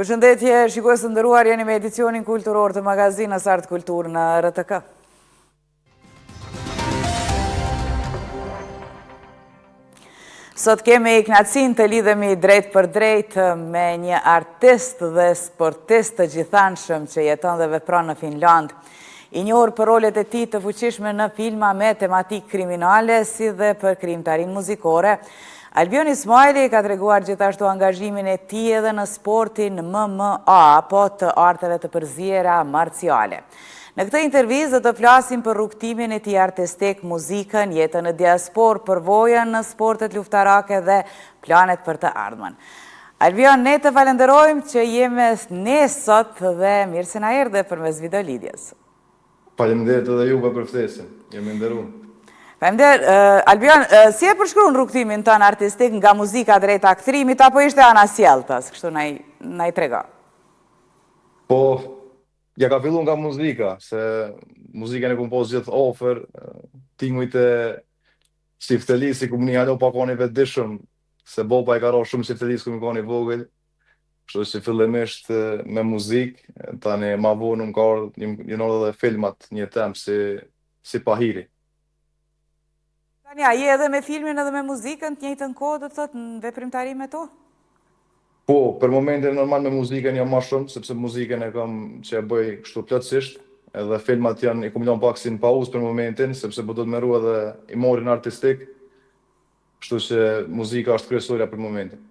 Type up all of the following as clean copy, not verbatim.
Përshëndetje, shikues të nderuar, jeni me edicionin kulturor të magazinës Art Kultur në RTK. Sot kemi kënaqësinë të lidhemi drejt për drejt me një artist dhe sportist të gjithanshëm që jeton dhe vepron në Finland. I njohur për rolet e tij të fuqishme në filma me tematikë kriminale, si dhe për krijimtarinë muzikore, Albion Ismaili ka treguar gjithashtu angazhimin e tij edhe në sportin MMA, apo të arteve të përzierja marciale. Në këtë intervizë do të flasim për rrugtimin e tij artistik, muzikën, jetën në diasporë, përvojën në sportet luftarake dhe planet për të ardhmen. Albion, ne të falenderojmë që jemi ne sot dhe mirë se na erdhe përmes videolidhjes. Faleminderit edhe juve për ftesën. Jemi nderuar. Albion, si e përshkruan rrugtimin tënë artistik nga muzika drejt aktrimit, apo ishte ana sjelltas, kështu na i trego? Po, ja ka filluar nga muzika, se muzikën e kom pas gjithë ofër, tingujt e Siftelis, si ku më një halo pa koni vetë dishëm, se bopa e ka ra shumë Siftelis ku më koni vogël, kështu që fillimisht me muzikë, tani ma vonë më ka ardhur edhe filmat një temë si Pahiri. Tani, a je edhe me filmin edhe me muzikën të njëjtën kohë, do të thotë, në veprimtari me to? Po, për momentin normal me muzikën jam ma shumë, sepse muzikën e kam që e bëj kështu plotësisht, edhe filmat janë i kumilon pak si në pauzë për momentin, sepse po do të meru edhe i morin artistik, kështu që muzika është kryesorja për momentin.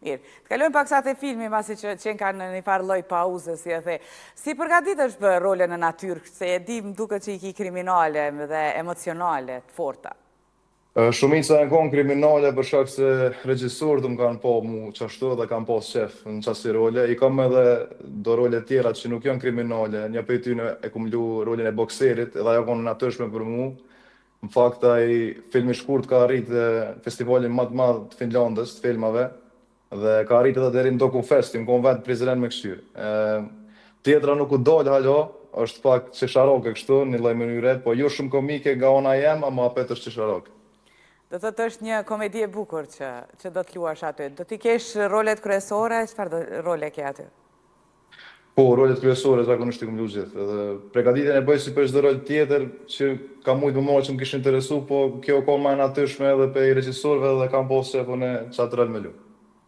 Mirë, të kalojmë pak sa te filmi, masi që qenë ka në një farë lloj pauze, si e the. Si përgatitesh për role në natyrë, se e di më duket që i ki kriminale dhe emocionale të forta? Shumica e konë kriminale për shkak se regjisorët më kanë po mu qashtu dhe kanë pas shef në qasi role. I kam edhe do role tjera që nuk janë kriminale. Një për ty e kum lu rolin e bokserit edhe ajo konë natyrshme për mu. Në fakt, ai filmi shkurt ka arrit festivalin më të madh të Finlandës, të filmave, dhe ka arrit edhe deri në Dokufest, më konë vetë prezident me këshyrë. Tjetra nuk u dal halo, është pak qesharoke kështu, një lloj mënyre, po jo shumë komike nga ona jem, ama apet është qesharoke. Do të thotë është një komedi e bukur që do të luash aty. Do t'i kesh rolet kryesore, çfarë role ke aty? Po, rolet kryesore zakonisht i kam lu gjithë. Edhe përgatitjen e bëj si për çdo rol tjetër që ka mujt më marrë që më kishin interesu, po kjo ka më e natyrshme edhe për regjisorëve dhe kam pasur shefun e çat rol me lu.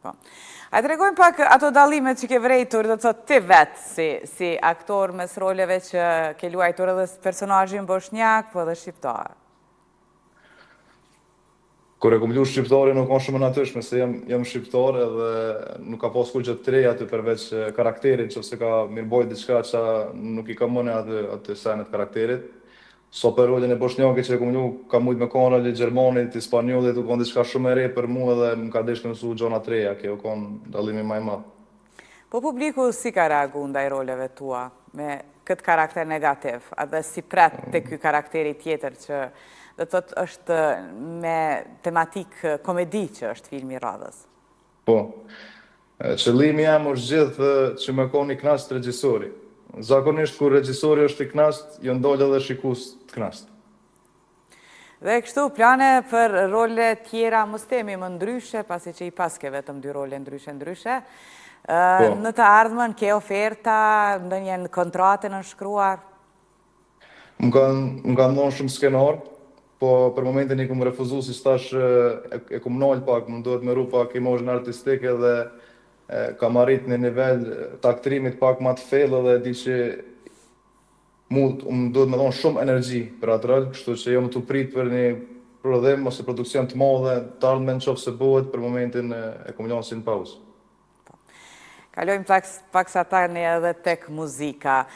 Po. A tregojmë pak ato dallimet që ke vrejtur, do të thotë ti vetë si aktor mes roleve që ke luajtur edhe personazhin bosnjak, po edhe shqiptar. Kur e kom lu shqiptari nuk ka shumë natyrshme se jam shqiptar edhe nuk ka pas kur gjë të reja aty përveç karakterit, nëse ka mirëbojt diçka që nuk i ka mëne aty senet karakterit. So për rolin e bosnjakit që e kom lu, ka mujt me kanë roli gjermanit, spanjollit, u konë diçka shumë e re për mu edhe më ka desh me mësu gjona të reja, kjo konë dallimi më i madh. Po publiku si ka reagu ndaj roleve tua me këtë karakter negativ, edhe si pret të ky karakteri tjetër që dhe të thotë është me tematik komedi që është filmi radhës? Po, qëllimi jam është gjithë që me konë i knast regjisori. Zakonisht kur regjisori është i knast, jo ndolë edhe shikus të knast. Dhe kështu, plane për role tjera mos temi më ndryshe, pasi që i paske vetëm 2 role ndryshe. Në të ardhmen, ke oferta, ndonjë kontrate në shkruar? Më kanë ndonë shumë skenar, po për momentin i kum refuzu si stash e kum nol pak, më duhet me ru pak imazhin artistik edhe kam arrit në nivel të aktrimit pak ma të fellë dhe di që më duhet me dhonë shumë energji për atë rol, kështu që jo më të prit për një prodhim ose produksion të madhe, të ardhmen qoftë se bëhet, për momentin e kum lanë si në pauzë. Kalojmë pak sa tani edhe tek muzika.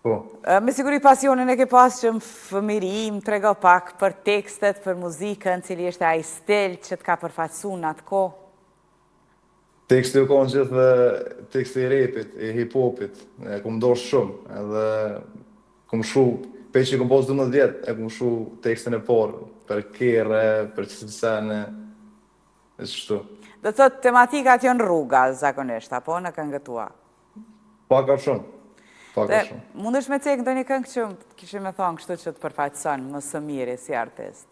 Po. Me siguri pasionin e ke pas që më fëmirim, trego pak për tekstet, për muzikën, cili është ai stil që të ka përfaqësu në atë kohë? Teksti u konë gjithë dhe teksti i repit, i hip-hopit, e kum dorë shumë, edhe kum shu, pe që kum posë 12 vjetë, e kum shu tekstin e parë, për kere, për qësësene, e qështu. Do të thotë tematikat janë rruga, zakonisht, apo në këngët tua? Paka shumë. Mund është me cekë ndonjë këngë që kishim me thonë kështu që të përfaqëson më së miri si artist?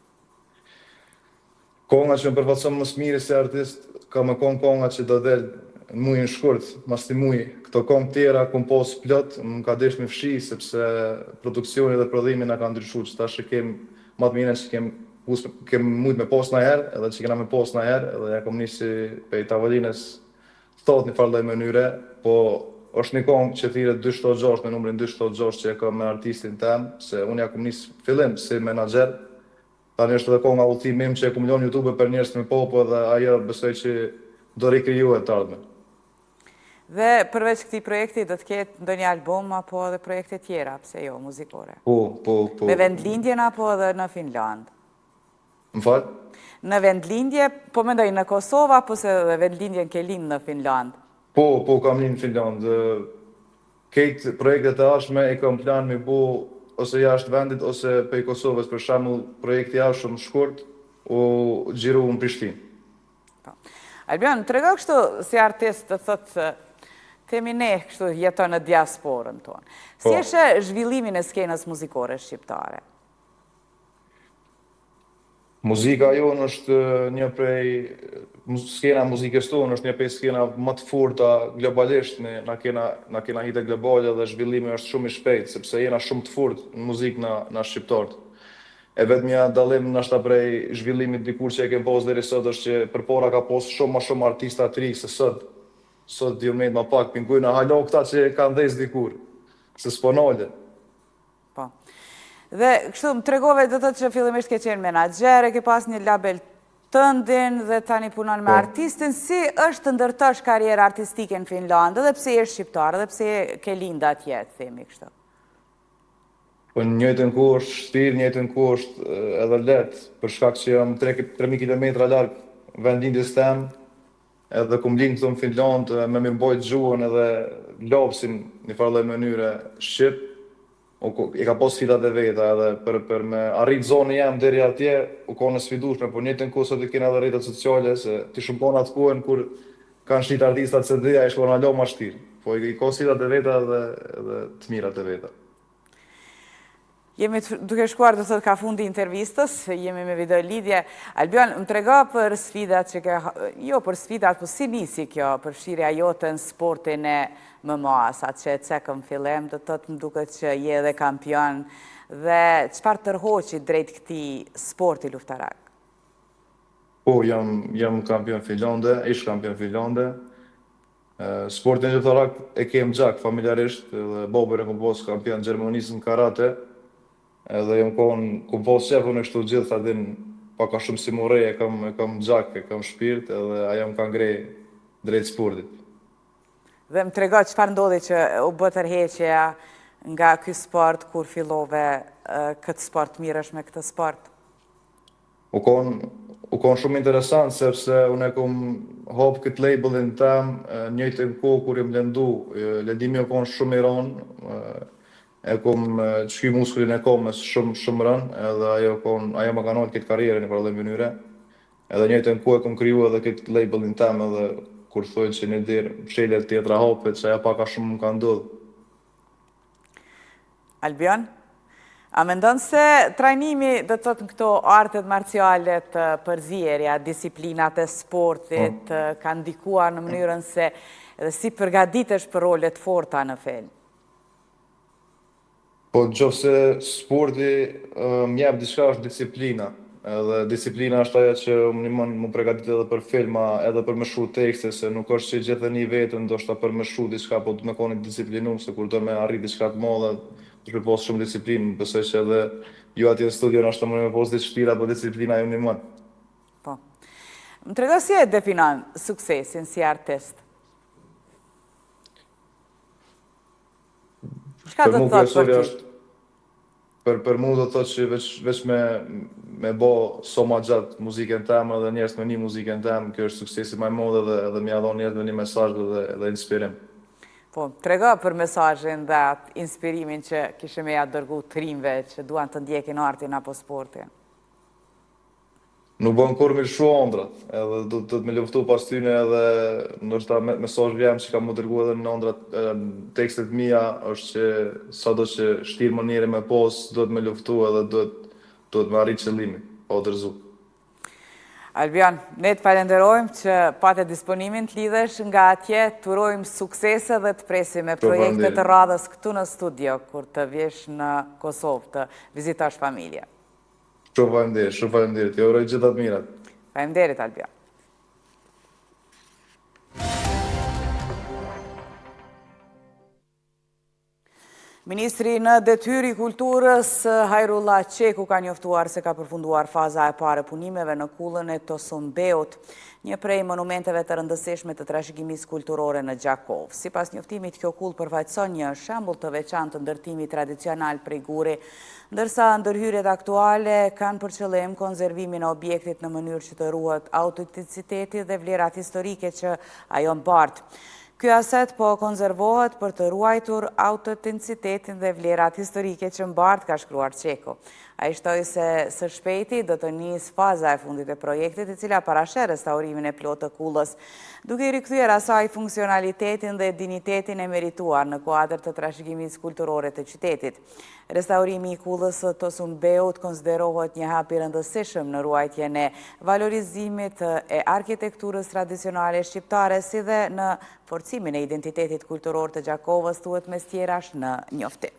Konga që më përfaqëson më së miri si artist, ka me konë konga që do del në mujin shkurt, mas të muj, këto këngë tjera kom pas plot, më ka desh me fshi, sepse produksioni dhe prodhimi na ka ndryshuar, që tash kem më të mirën që kem mujt me pas na herë, edhe që kena me pas na herë, edhe ja kom nisi prej tavolinës thot një farë lloj mënyre, po është një këngë që thirret 276 me numrin 276 që e kam me artistin tem, se unë ja kom nis fillim si menaxher. Tani është edhe kënga udhëtim im që e kom lënë YouTube për njerëz me popo dhe ajo besoj që do rikrijohet të ardhmen. Dhe përveç këtij projekti do të ketë ndonjë album apo edhe projekte tjera, pse jo, muzikore? Po. Me vendlindjen apo edhe në Finland? Më fal? Në vendlindje, po mendoj në Kosovë apo se dhe vendlindjen ke lind në Finland? Po, kam lind në Finland. Këtë projektet e ardhshme e kam plan me bu ose jashtë vendit ose prej Kosovës, për shembull, projekti jashtëm shkurt u xhiru në Prishtinë. Po. Albion, trego kështu si artist të thotë themi ne kështu jeton në diasporën tonë. Si është zhvillimin e skenës muzikore shqiptare? Muzika jonë është një prej skena muzikës tonë, është një prej skena më të forta globalisht, na kena hite globale dhe zhvillimi është shumë i shpejt, sepse jena shumë të fort në muzikë na shqiptarët. E vetmja dallim nashta prej zhvillimit dikur që e kem pas deri sot është që përpara ka pas shumë më shumë artista të ri se sot. Sot djumnet më pak pingujna halo këta që kanë dhënë dikur, se s'po nale. Po. Dhe kështu më tregove do të thotë që fillimisht ke qenë menaxher, ke pas një label tëndin dhe tani punon me artistin. Si është të ndërtosh karrierë artistike në Finland, edhe pse je shqiptar, edhe pse ke lind atje, themi kështu? Po në njëjtën kohë është vështirë, në njëjtën kohë është edhe lehtë, për shkak që jam 3000 kilometra larg vendlindjes tem, edhe kum lind këtu në Finland, me mirëmbajt gjuhën edhe lapsin në farë lloj mënyre shqip. E ka pas sfidat e veta edhe për me arrit zonën jam deri atje, u ka në sfidueshme, por në njëjtën kohë sot kena edhe rrjetet sociale se ti shumton atë kohën kur kanë shit artistat CD-ja e shkon alo më vështirë. Po i ka sfidat e veta edhe të mirat e veta. Jemi duke shkuar të thotë ka fundi intervistës, jemi me video lidhje. Albion, më trego për sfidat që për sfidat, po si nisi kjo përfshirja jote në sportin e MMA-s, atë që e cekëm fillim, do të thotë më duket që je edhe kampion, dhe çfarë tërhoqi drejt këtij sporti luftarak? Po, jam kampion finlande, ish kampion finlande. Sportin luftarak e kem gjak familjarisht, dhe babër e kom pas kampion Gjermanisë në karate. Edhe kom pas shefun e kështu gjithë, tha din, paka shumë si morej, e kam gjak, e kam shpirt, edhe ajo më ka ngrej drejt sportit. Dhe më trego çfarë ndodhi që u bë tërheqja nga ky sport, kur fillove këtë sport, mirësh me këtë sport? U kon shumë interesant, sepse unë e kom hap këtë labelin tem, njëjtën kohë kur jam lëndu, lëndimi u kon shumë i rënë, e kom çky muskulin e kom shumë rënë, edhe ajo më ka nolë këtë karrierën në për dhe mënyre. Edhe njëjtën kohë e kom kriju edhe këtë labelin tem, edhe kur thojnë që një dirë msheljet tjetra hapet, që ajo paka shumë më ka ndodhë. Albion, a mendon se trajnimi do të thotë në këto artet marcialet, përzierja, disiplinat e sportit, ka ndikuar në mënyrën se edhe si përgatitesh për rolet forta në film? Po nëse sporti më jep diçka është disiplina. Edhe disiplina është ajo që më ndihmon më përgatit edhe për filma, edhe për me shkruaj tekste, se nuk është që gjithë një vetën ndoshta për me shkruaj diçka, po të me qenë disiplinuar, se kur do me arrit diçka të madhe, duhet të pas shumë disiplinë, besoj që edhe ju atje në studio ndoshta më pas diçka shtira, po disiplina ju ndihmon. Po. Më trego si e definon suksesin si artist? Çka do të thotë për ty? Për mu do të thotë që veç me bo so ma gjatë muzikën temë dhe njerës me një muzikën temë, kjo është suksesi më i madh edhe m'ia dhon njerëz me një mesazh dhe inspirim. Po, trego për mesazhin dhe atë inspirimin që kishe me ja dërgu të rinjve që duan të ndjekin artin apo sportin. Nuk bën kur me shu ëndrat, edhe do të me luftu pas tyne edhe ndoshta mesazh vjem që kam më dërgu edhe në ëndrat tekstet mia është që sado që shtirë mënire me pos, do të me luftu edhe do të me arrit qëllimin, pa u dërzu. Albion, ne të falenderojmë që pate disponimin të lidhesh nga atje, të urojmë suksese dhe të presim me projekte të radhës këtu në studio, kur të vjesh në Kosovë të vizitash familje. Shumë falenderit, jo uroj gjithat mirat. Falenderit, Albion. Ministri në detyri kulturës, Hajrullah Qeku, ka njoftuar se ka përfunduar faza e pare punimeve në kullën e Tosumbeut, një prej monumenteve të rëndësishme të trashëgimisë kulturore në Gjakov. Sipas njoftimit, kjo kullë përfaqëson një shembull të veçantë të ndërtimit tradicional prej guri, ndërsa ndërhyrjet aktuale kanë për qëllim konservimin e objektit në mënyrë që të ruhet autenticiteti dhe vlerat historike që ajo mbart. Ky aset po konservohet për të ruajtur autenticitetin dhe vlerat historike që mbart, ka shkruar Qeku. Ai shtoi se së shpejti do të nisë faza e fundit e projektit, e cila parasheh restaurimin e plotë të kullës, duke i rikthyer asaj funksionalitetin dhe dinjitetin e merituar në kuadër të trashëgimisë kulturore të qytetit. Restaurimi i kullës së Tosumbeut konsiderohet një hap i rëndësishëm në ruajtjen e valorizimit e arkitekturës tradicionale shqiptare, si dhe në forcimin e identitetit kulturor të Gjakovës, thuhet mes tjerash në njoftim.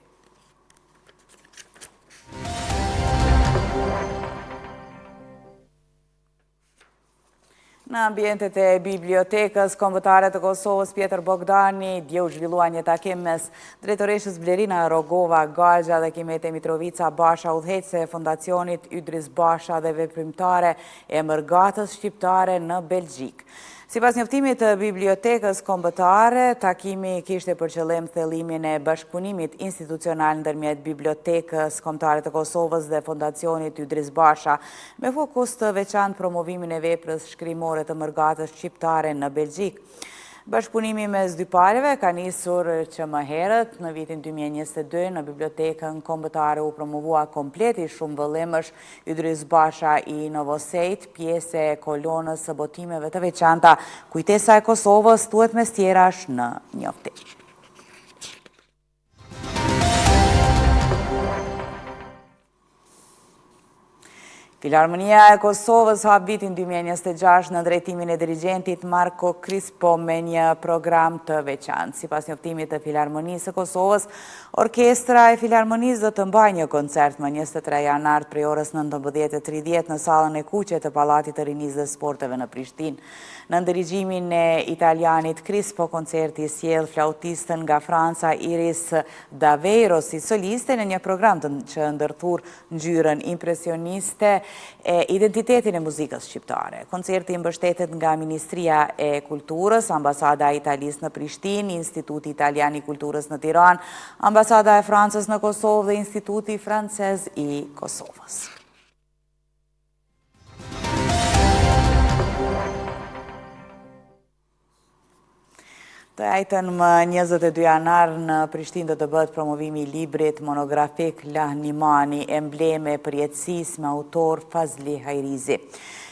Në ambientet e bibliotekës kombëtare të Kosovës, Pjetër Bogdani dje u zhvillua një takim mes drejtoreshës Blerina Rogova Galgja dhe Kimete Mitrovica Basha, udhëheqëse e Fondacionit Ydris Basha dhe veprimtare e Mërgatës Shqiptare në Belgjik. Sipas njoftimit të bibliotekës kombëtare, takimi kishte për qëllim thellimin e bashkëpunimit institucional ndërmjet Bibliotekës Kombëtare të Kosovës dhe Fondacionit Ydris Basha, me fokus të veçantë promovimin e veprës shkrimore të Mërgatës Shqiptare në Belgjik. Bashkëpunimi mes dy palëve ka nisur që më herët, në vitin 2022, në Bibliotekën Kombëtare u promovua kompleti shumë vëllimësh Ydris Basha i Novosejt, pjesë e kolonës së botimeve të veçanta, kujtesa e Kosovës, thuhet mes tjerash në njoftim. Filharmonia e Kosovës hap vitin 2026 në drejtimin e dirigentit Marko Krispo me një program të veçantë. Sipas njoftimit të Filharmonisë së Kosovës, Orkestra e Filharmonisë do të mbajë një koncert më 23 janar prej orës 19:30 në sallën e kuqe të Pallatit të Rinisë dhe Sporteve në Prishtinë. Në ndërgjimin e italianit Krispo, koncerti sjell flautistën nga Franca Iris Daveiro si soliste në një program që ndërthur ngjyrën impresioniste e identitetin e muzikës shqiptare. Koncerti mbështetet nga Ministria e Kulturës, Ambasada e Italisë në Prishtinë, Instituti Italian i Kulturës në Tiranë, Ambasada e Francës në Kosovë dhe Instituti Francez i Kosovës. Të ajtën më 22 janar në Prishtinë do të bëhet promovimi i librit monografik Lahnimani, embleme përjetësisë, me autor Fazli Hajrizi.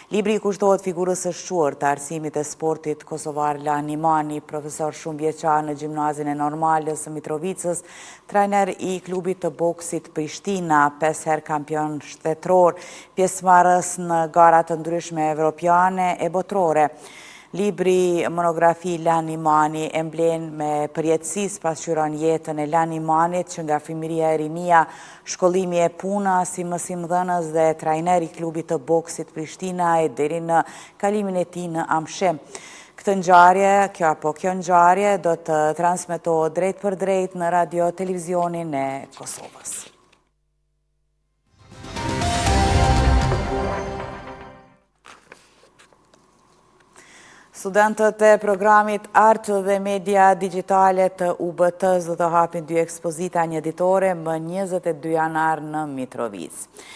Libri i kushtohet figurës së shquar të arsimit e sportit kosovar Lahnimani, profesor shumë vjeçar në gjimnazin e Normalës së Mitrovicës, trajner i klubit të boksit Prishtina, 5 herë kampion shtetëror, pjesëmarrës në gara të ndryshme evropiane e botrore. Libri monografi Lahnimani, embleme përjetësisë, pasqyron jetën e Lahnimanit që nga fëmijëria e rinia, shkollimi e puna si mësimdhënës dhe trajner i klubit të boksit Prishtina e deri në kalimin e tij në Amshim. Kjo ngjarje do të transmetohet drejt për drejt në radio televizionin e Kosovës. Studentët e programit Art dhe Media Digitale të UBT-s do të hapin 2 ekspozita njëditore më 22 janar në Mitrovicë.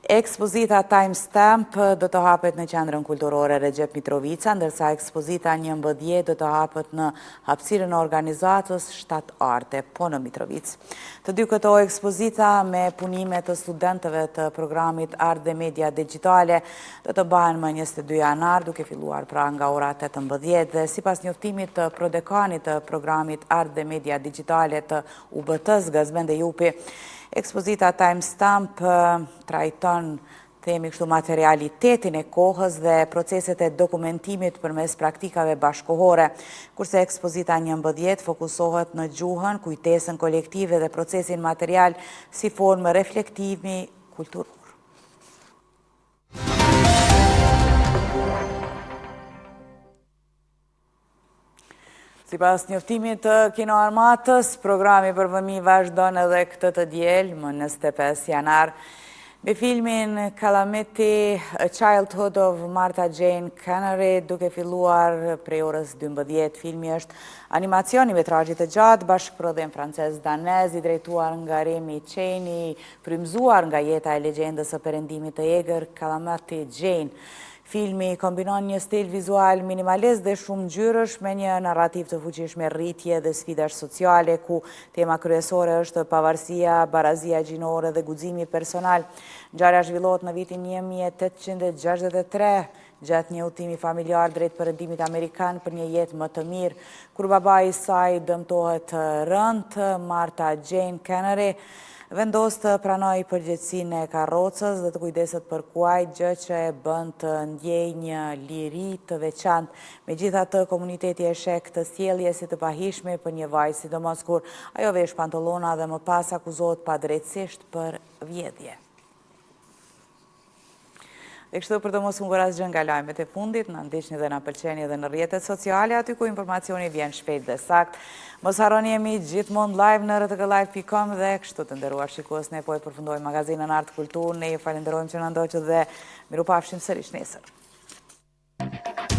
Ekspozita Timestamp do të hapet në qendrën kulturore Recep Mitrovica, ndërsa ekspozita 11 do të hapet në hapësirën e organizatës Shtat Arte, po në Mitrovicë. Të dy këto ekspozita me punime të studentëve të programit Art dhe Media Digitale do të bahen më 22 janar, duke filluar pra nga ora 18 dhe sipas njoftimit të prodekanit të programit Art dhe Media Digitale të UBT-s, Gazmende Jupi, ekspozita Timestamp trajton themi kështu, materialitetin e kohës dhe proceset e dokumentimit përmes praktikave bashkohore, kurse ekspozita 11 fokusohet në gjuhën, kujtesën kolektive dhe procesin material si formë reflektimi kulturor. Sipas njoftimit të Kino Armatës, programi për fëmijë vazhdon edhe këtë të diel, më 25 janar, me filmin Calamity, A Childhood of Martha Jane Canary, duke filluar prej orës 12. Filmi është animacion i metrajit të gjatë, bashkëprodhim francez-danez, i drejtuar nga Remi Qeni, frymzuar nga jeta e legjendës së perëndimit të egër Calamity Jane. Filmi kombinon një stil vizual minimalist dhe shumë ngjyrësh me një narrativ të fuqishme rritje dhe sfidash sociale, ku tema kryesore është pavarësia, barazia gjinore dhe guximi personal. Ngjarja zhvillohet në vitin 1863, gjatë një udhëtimi familjar drejt perëndimit amerikan për një jetë më të mirë, kur babai i saj dëmtohet rënd, Martha Jane Canary vendos të pranoj përgjegjësinë e karrocës dhe të kujdeset për kuajt, gjë që e bën të ndjej një liri të veçantë. Megjithatë, komuniteti e sheh këtë sjellje si të pahishme për një vajzë, sidomos kur ajo vesh pantallona dhe më pas akuzohet padrejtësisht për vjedhje. Dhe kështu për të mos humbur asgjë nga lajmet e fundit, na ndiqni dhe na pëlqeni edhe në rrjetet sociale, aty ku informacioni vjen shpejt dhe sakt. Mos harroni, jemi gjithmonë live në rtglive.com dhe kështu të nderuar shikues, ne po e përfundojmë magazinën Art Kultur. Ne ju falenderojmë që na ndoqët dhe mirupafshim sërish nesër.